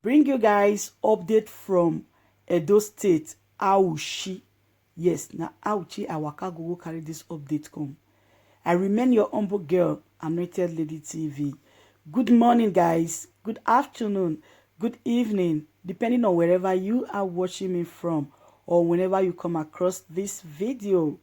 bring you guys update from Edo State, Auchi. Yes, now Auchi, I waka go carry this update come. I remain your humble girl, Anointed Lady TV. Good morning, guys. Good afternoon. Good evening, depending on wherever you are watching me from or whenever you come across this video.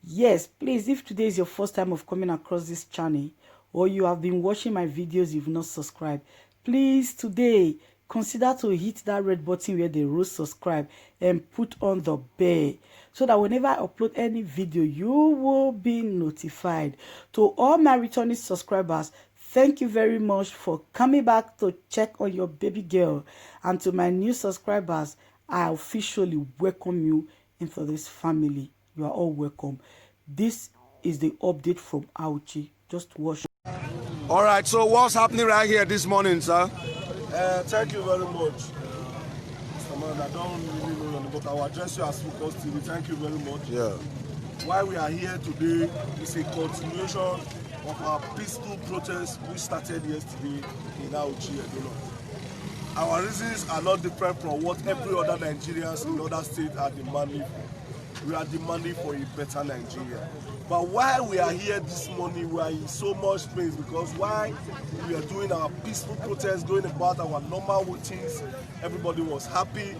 Yes, please, if today is your first time of coming across this channel or you have been watching my videos, you've not subscribed, please today consider to hit that red button where they wrote subscribe and put on the bell so that whenever I upload any video, you will be notified. To all my returning subscribers, thank you very much for coming back to check on your baby girl. And to my new subscribers, I officially welcome you into this family. You are all welcome. This is the update from Auchi. Just watch. All right, so what's happening right here this morning, sir? Thank you very much. Mr. Man, I don't really know your name, but I will address you as Focus TV. Thank you very much. Yeah. Why we are here today is a continuation of our peaceful protest which started yesterday in Auchi. Our reasons are not different from what every other Nigerians in other states are demanding for. We are demanding for a better Nigeria. But why we are here this morning, we are in so much pain because why we are doing our peaceful protest, going about our normal routines, everybody was happy.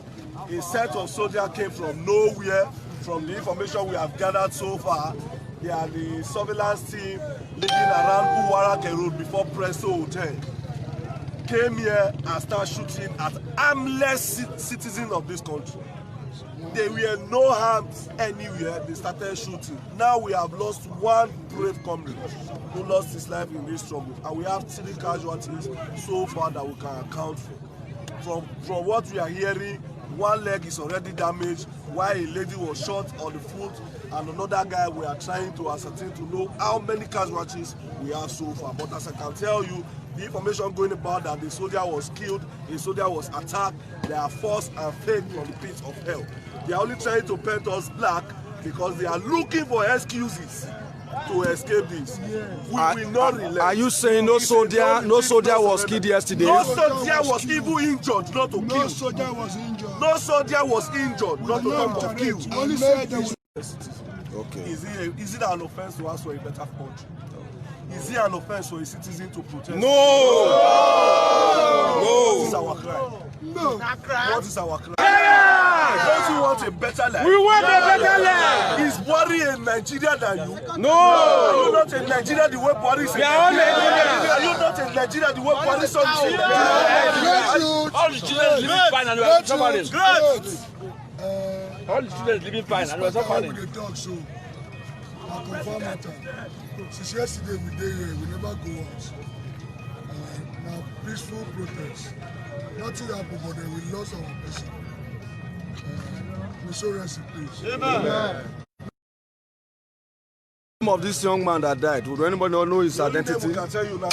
A set of soldiers came from nowhere. From the information we have gathered so far, they are the surveillance team living around Uwarake Road before Presto Hotel. Came here and started shooting at armless citizens of this country. There were no harms anywhere. They started shooting. Now we have lost one brave comrade who lost his life in this struggle, and we have 3 casualties so far that we can account for. From what we are hearing, one leg is already damaged, while a lady was shot on the foot, and another guy we are trying to ascertain to know how many casualties we have so far. But as I can tell you, the information going about that the soldier was killed, the soldier was attacked, they are false and fake from the pit of hell. They are only trying to paint us black because they are looking for excuses to escape this. We will not relent. Are you saying no soldier was killed yesterday? No soldier was even injured, not to kill. No soldier was injured. No soldier was injured, not to come to kill. Only said that Okay. Is it an offense to ask for a better country? Is it an offense for a citizen to protest? No! What is our crime? no. What is our crime? Don't you want a better life? We want a better life! Is Buhari a Nigeria than you? No! Are you not a Nigeria the way Buhari is? We are all Nigerians. Are you not a Nigeria the way Buhari is? All the children living fine and we are suffering. All the children living fine and we are suffering. We talk so. I confirm matter. Since yesterday we dey here, we never go out. Now peaceful protest. Nothing happened, but then we lost our person. We so rest in peace. The name of this young man that died, would anybody know his identity? We can tell you now.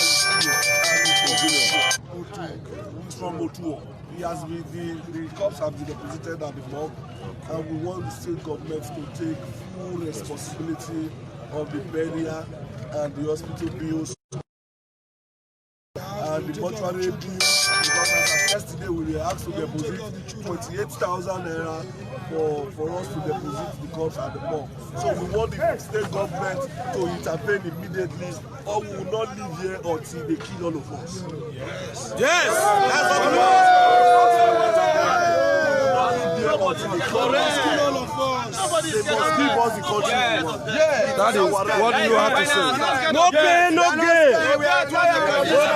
He's from Otuo. He has been the cops have been deposited at the morgue, and we want the state government to take full responsibility of the burial and the hospital bills and the mortuary bills. Because as yesterday we were asked to deposit 28,000 naira for us to deposit the corpse at the morgue. So we want the state government to intervene immediately, or we will not live here until they kill all of us. Yes! That's what we They must give us the country we want. That is what do you have to say? No gain, no gain! No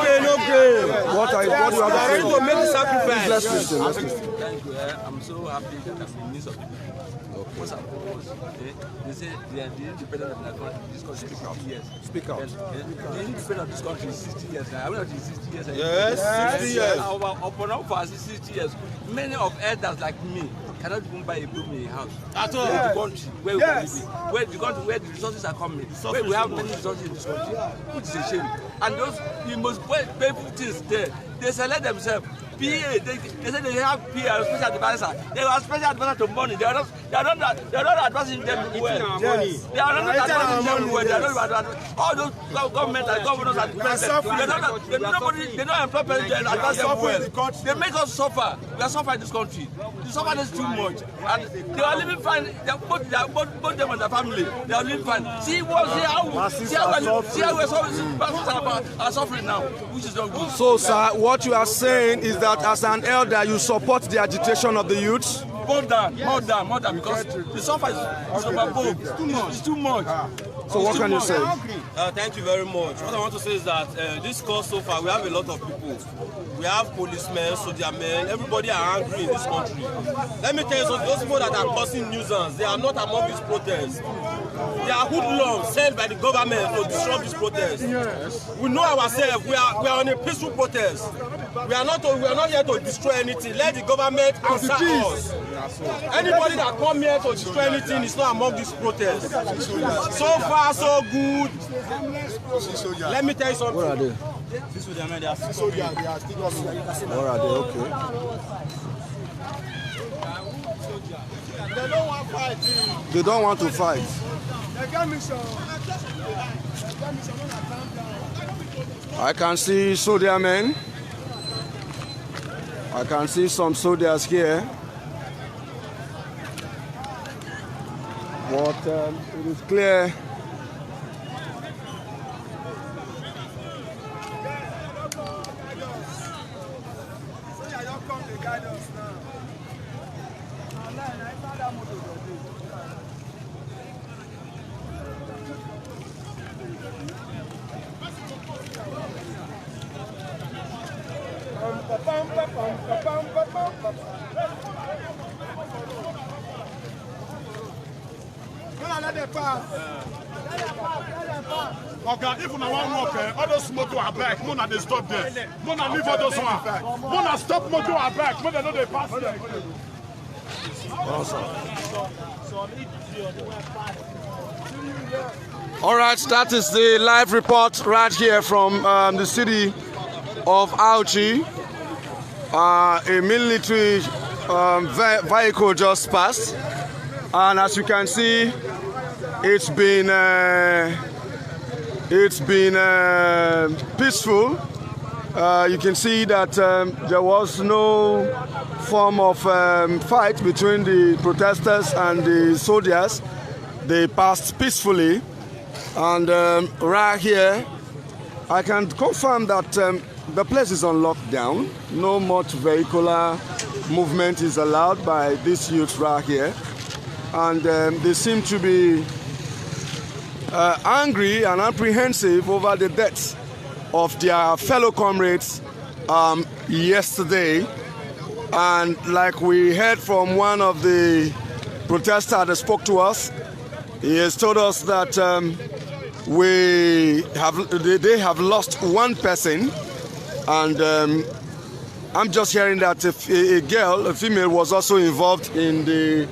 gain, no gain! What do you have to say? To make the sacrifice. Let's listen, let's listen. Thank you. I'm so happy that I'm in the midst of the people. What's up? They say they are the independent of this country 50 years. Speak out. The independent of this country is 60 years now. I'm not 60 years. Yes, 60 years. Upon for 60 years, many of elders like me cannot even buy a room in a house. At all. The country where we are living, where the country where the resources are coming, where we have many resources in this country, which is a shame. And those the most painful things there, they select themselves. PA, they say they have PA, special advisor. They are special advisor to money. They are not advising them well. Yes. They are not advising them well. They are not advising all those government and governors and presidents. They don't employ presidents and advise them well. They make us suffer. We are suffering in this country. The suffering is too much. And they are living fine. Both them and their family. They are living fine. See how we are suffering now, which is not good. So, sir, what you are saying is that as an elder, you support the agitation of the youth? More than, because the suffer is overboard. It's too much. So what can you say? Thank you very much. What I want to say is that this cause so far, we have a lot of people. We have policemen, soldier men, everybody are angry in this country. Let me tell you something, those people that are causing nuisance, they are not among these protests. They are hoodlums sent by the government to disrupt this protest. Yes. We know ourselves, we are on a peaceful protest. We are not here to destroy anything. Let the government answer us. Anybody that come here to destroy anything is not among these protests. So far, so good. Let me tell you something. Where are they? Where are they? Okay. They don't want fight. They don't want to fight. I can see soldier men. I can see some soldiers here. But it is clear Okay, if una wan walk, all those motor abeg, mona dey stop there. Mona leave all those one. Mona stop motor abeg, make dem no dey pass there. All right, that is the live report right here from the city of Auchi. A military vehicle just passed, and as you can see, it's been peaceful. You can see that there was no form of fight between the protesters and the soldiers. They passed peacefully, and right here I can confirm that the place is on lockdown. No much vehicular movement is allowed by these youths right here, and they seem to be angry and apprehensive over the deaths of their fellow comrades yesterday. And like we heard from one of the protesters that spoke to us, he has told us that they have lost one person, and I'm just hearing that a female was also involved in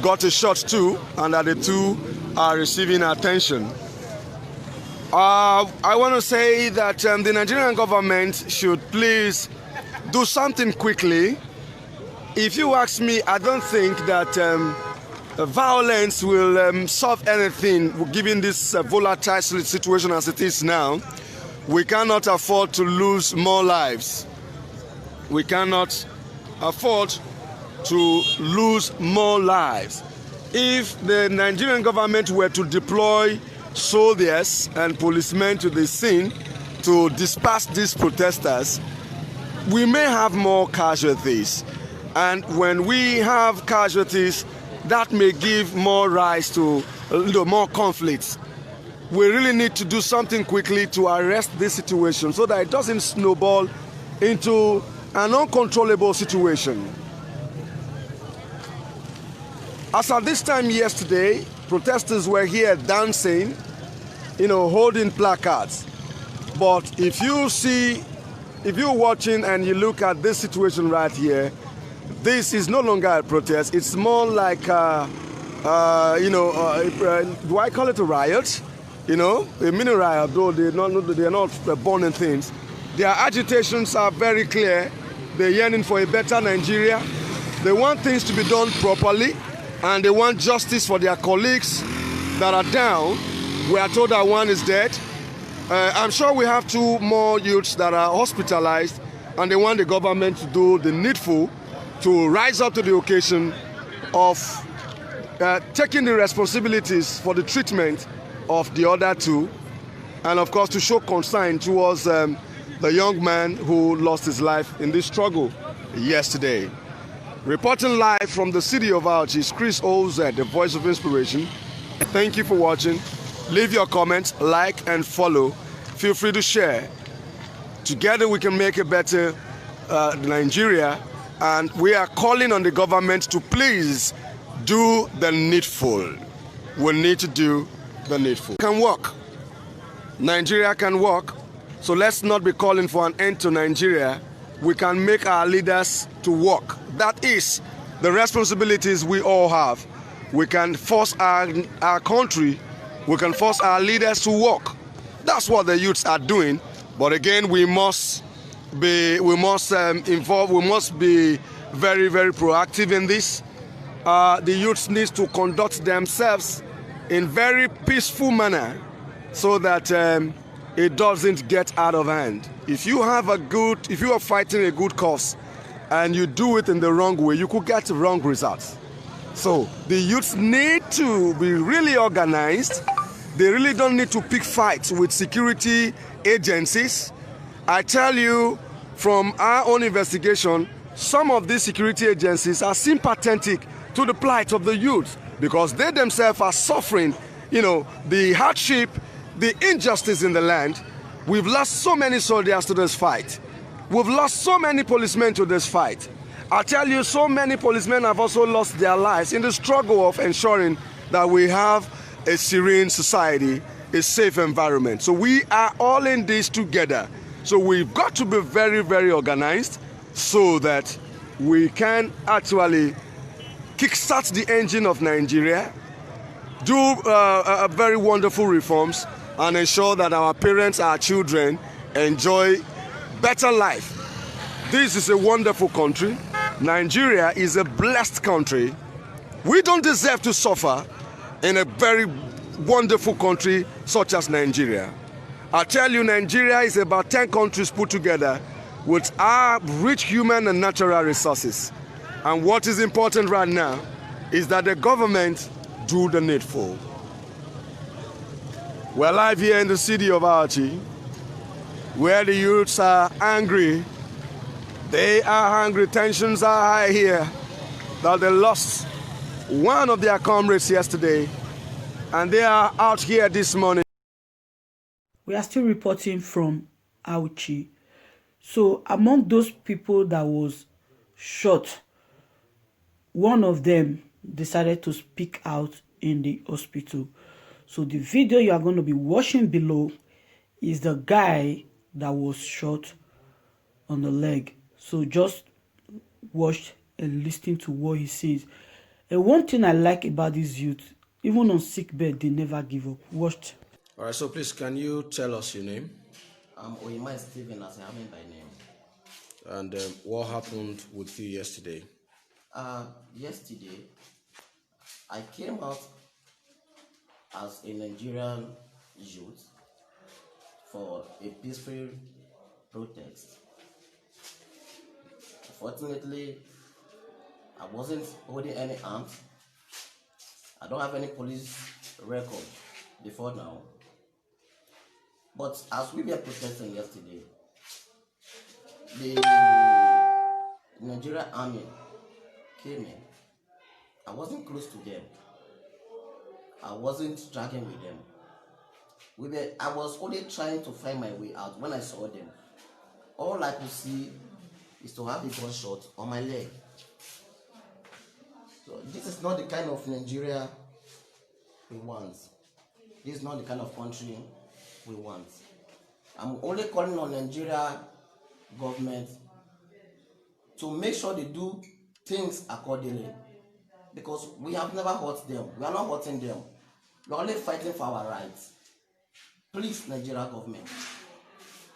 got a shot too, and that the two are receiving attention. I want to say that the Nigerian government should please do something quickly. If you ask me, I don't think that violence will solve anything given this volatile situation as it is now. We cannot afford to lose more lives. We cannot afford to lose more lives. If the Nigerian government were to deploy soldiers and policemen to the scene to disperse these protesters, we may have more casualties. And when we have casualties, that may give more rise to more conflicts. We really need to do something quickly to arrest this situation so that it doesn't snowball into an uncontrollable situation. As at this time yesterday, protesters were here dancing, holding placards. But if you're watching and you look at this situation right here, this is no longer a protest. It's more like, do I call it a riot? A mini riot, though they're not burning things. Their agitations are very clear. They're yearning for a better Nigeria. They want things to be done properly, and they want justice for their colleagues that are down. We are told that one is dead. I'm sure we have 2 more youths that are hospitalized, and they want the government to do the needful to rise up to the occasion of taking the responsibilities for the treatment of the other 2, and of course to show concern towards the young man who lost his life in this struggle yesterday. Reporting live from the city of Auchi is Chris Oz, the voice of inspiration. Thank you for watching. Leave your comments, like and follow. Feel free to share. Together we can make a better Nigeria, and we are calling on the government to please do the needful. We need to do the needful. Can work. Nigeria can work. So let's not be calling for an end to Nigeria. We can make our leaders to work. That is the responsibilities we all have. We can force our country, we can force our leaders to work. That's what the youths are doing. But again, we must be involved. We must be very, very proactive in this. The youths need to conduct themselves in very peaceful manner, so that it doesn't get out of hand. If you are fighting a good cause and you do it in the wrong way, you could get wrong results. So the youths need to be really organized. They really don't need to pick fights with security agencies. I tell you, from our own investigation, some of these security agencies are sympathetic to the plight of the youth, because they themselves are suffering, the hardship, the injustice in the land. We've lost so many soldiers to this fight. We've lost so many policemen to this fight. I tell you, so many policemen have also lost their lives in the struggle of ensuring that we have a serene society, a safe environment. So we are all in this together. So we've got to be very, very organized, so that we can actually kickstart the engine of Nigeria, do very wonderful reforms, and ensure that our parents, our children enjoy better life. This is a wonderful country. Nigeria is a blessed country. We don't deserve to suffer in a very wonderful country such as Nigeria. I tell you, Nigeria is about 10 countries put together with our rich human and natural resources. And what is important right now is that the government do the needful. We're live here in the city of Auchi, where the youths are angry. They are angry. Tensions are high here, that they lost one of their comrades yesterday, and they are out here this morning. We are still reporting from Auchi. So among those people that was shot, one of them decided to speak out in the hospital. So the video you are going to be watching below is the guy that was shot on the leg. So just watch and listen to what he says. And one thing I like about these youth, even on sick bed, they never give up. Watch. All right, so please, can you tell us your name? Oyima Stephen, as I am by name. And what happened with you yesterday? Yesterday, I came out as a Nigerian youth for a peaceful protest. Fortunately, I wasn't holding any arms. I don't have any police record before now. But as we were protesting yesterday, the Nigerian army came in. I wasn't close to them. I wasn't dragging with them. I was only trying to find my way out. When I saw them, all I could see is to have a gunshot on my leg. So this is not the kind of Nigeria we want. This is not the kind of country we want. I'm only calling on Nigeria government to make sure they do things accordingly, because we have never hurt them. We are not hurting them. We are only fighting for our rights. Please, Nigeria government,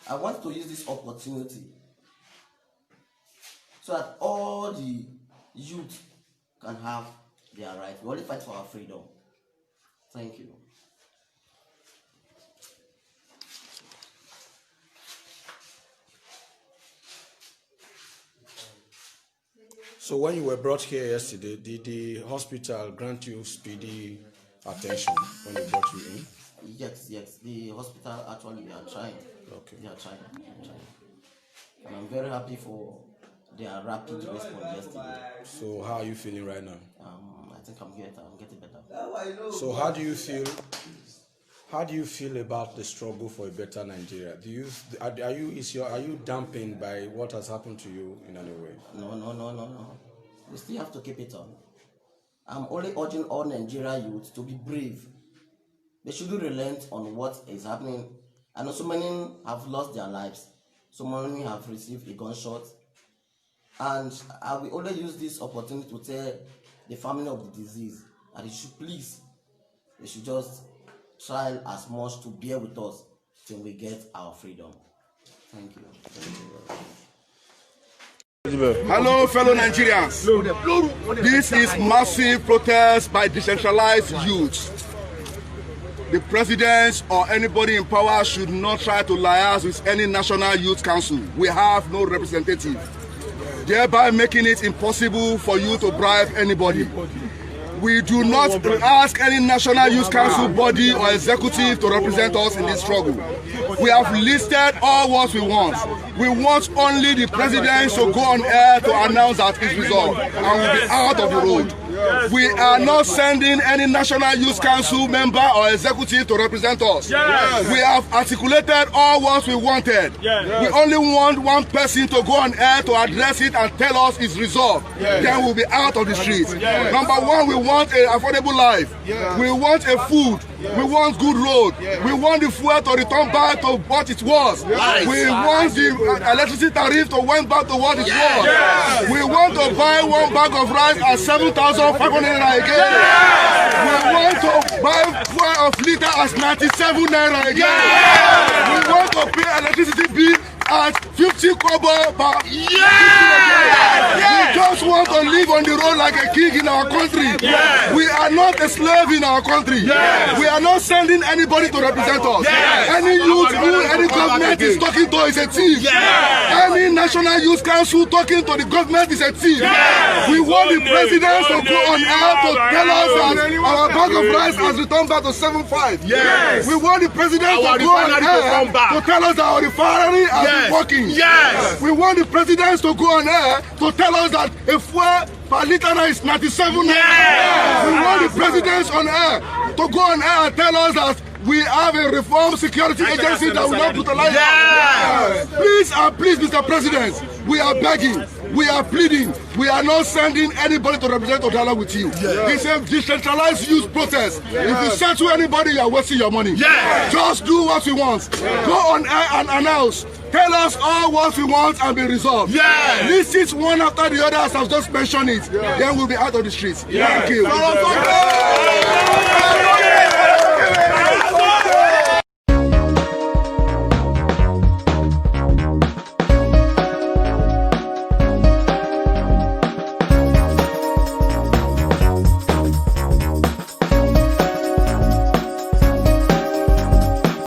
I want to use this opportunity so that all the youth can have their right. We only fight for our freedom. Thank you. So when you were brought here yesterday, did the hospital grant you speedy attention when they brought you in? Yes. The hospital actually, they are trying. Okay. They are trying. And I'm very happy for their rapid response yesterday. So how are you feeling right now? I think I'm getting better. So how do you feel? How do you feel about the struggle for a better Nigeria? Are you dampened by what has happened to you in any way? No. We still have to keep it on. I'm only urging all Nigeria youth to be brave. They shouldn't relent on what is happening. I know so many have lost their lives. So many have received a gunshot. And I will only use this opportunity to tell the family of the disease that they should just try as much to bear with us till we get our freedom. Thank you. Hello, fellow Nigerians. This is massive protest by decentralized youth. The president or anybody in power should not try to liaise with any national youth council. We have no representative, thereby making it impossible for you to bribe anybody. We do not ask any national youth council body or executive to represent us in this struggle. We have listed all what we want. We want only the president to go on air to announce that it's resolved and we'll be out of the road. We are not sending any national youth council member or executive to represent us. We have articulated all what we wanted. We only want one person to go on air to address it and tell us it's resolved. Then we'll be out of the streets. Number one, we want an affordable life. We want a food. We want good road. We want the fuel to return back to what it was. We want the electricity tariff to went back to what it was. We want to buy one bag of rice at 7,500 naira again. We want to buy fuel of liter at 97 naira again. We want to pay electricity bill at 50 kobo per We just want to live on the road like a king in our country. We are not a slave in our country. We are not sending anybody to represent us. Any youth who any government is talking to is a thief. Any national youth council talking to the government is a thief. We want the president to go on air to tell us that our bag of rice has returned back to 7.5. We want the president to go on air to tell us that our refinery has working. We want the presidents to go on air to tell us that a fuel per liter is 97 naira. We want the presidents on air to go on air and tell us that we have a reform security agency that will not brutalize us. Please, Mr. President, we are begging, we are pleading, we are not sending anybody to represent or dialogue with you. It's a decentralized youth protest. If you send to anybody, you are wasting your money. Just do what we want. Go on air and announce. Tell us all what we want and be resolved. List it one after the other as I've just mentioned it. Then we'll be out of the streets. Thank you.